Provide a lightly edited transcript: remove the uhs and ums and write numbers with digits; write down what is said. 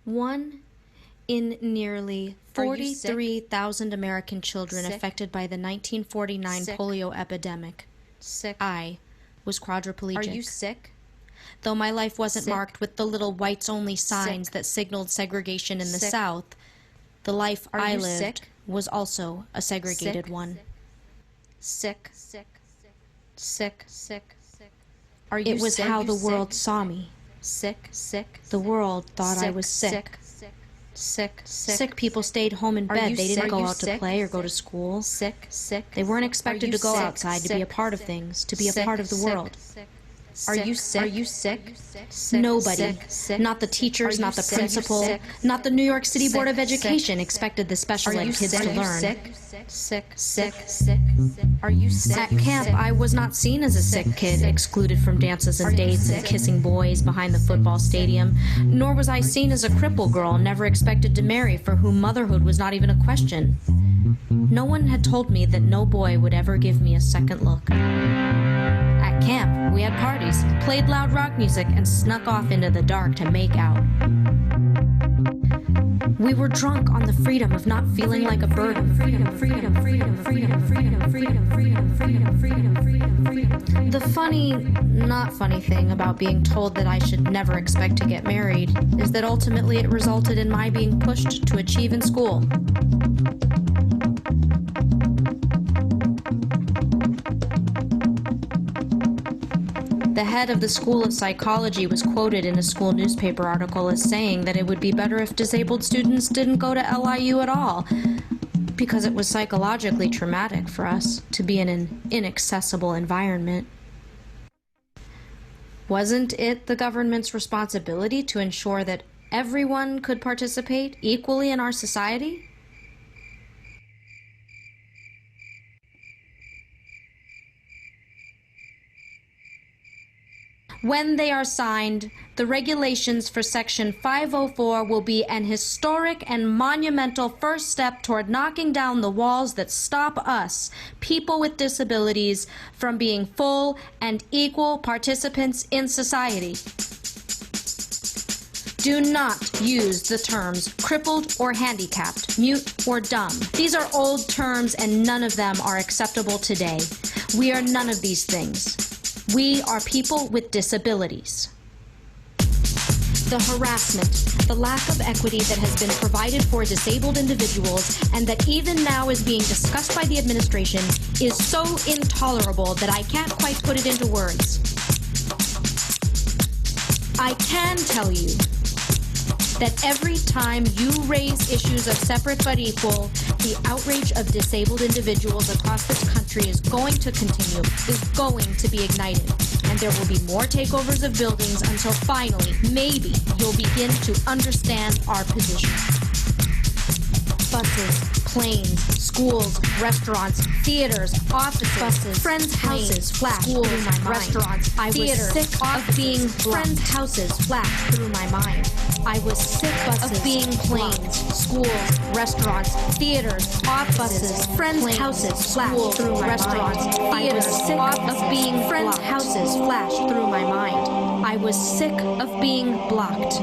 One in nearly 43,000 American children affected by the 1949 polio epidemic. I was quadriplegic. Are you sick? Though my life wasn't marked with the little whites-only signs that signaled segregation in the South, the life I lived was also a segregated one. Sick. Are you It was sick? how the world saw me. Sick. The world thought I was sick. Sick people stayed home in bed. They didn't go out to play or go to school. They weren't expected to go outside to be a part of things, to be a part of the world. Are you sick? Nobody, not the teachers, not the principal, not the New York City Board of Education expected the special ed kids to learn. Are you sick? At camp, I was not seen as a sick kid, excluded from dances and dates and kissing boys behind the football stadium, nor was I seen as a cripple girl never expected to marry, for whom motherhood was not even a question. No one had told me that no boy would ever give me a second look. At camp, we had parties, played loud rock music, and snuck off into the dark to make out. We were drunk on the freedom of not feeling like a burden. The funny, not funny thing about being told that I should never expect to get married is that ultimately it resulted in my being pushed to achieve in school. The head of the School of Psychology was quoted in a school newspaper article as saying that it would be better if disabled students didn't go to LIU at all, because it was psychologically traumatic for us to be in an inaccessible environment. Wasn't it the government's responsibility to ensure that everyone could participate equally in our society? When they are signed, the regulations for Section 504 will be an historic and monumental first step toward knocking down the walls that stop us, people with disabilities, from being full and equal participants in society. Do not use the terms crippled or handicapped, mute or dumb. These are old terms and none of them are acceptable today. We are none of these things. We are people with disabilities. The harassment, the lack of equity that has been provided for disabled individuals and that even now is being discussed by the administration is so intolerable that I can't quite put it into words. I can tell you that every time you raise issues of separate but equal, the outrage of disabled individuals across this country is going to continue, is going to be ignited. And there will be more takeovers of buildings until finally, maybe, you'll begin to understand our position. Buses, planes, schools, restaurants, theaters, offices, buses, friends' houses flash through my mind. Restaurants, theaters, I was sick of being friends' houses flash through my mind. I was sick of being planes, schools, restaurants, theaters, offices, friends' houses flash through my mind. I was sick of being friends' houses flash through my mind. I was sick of being blocked.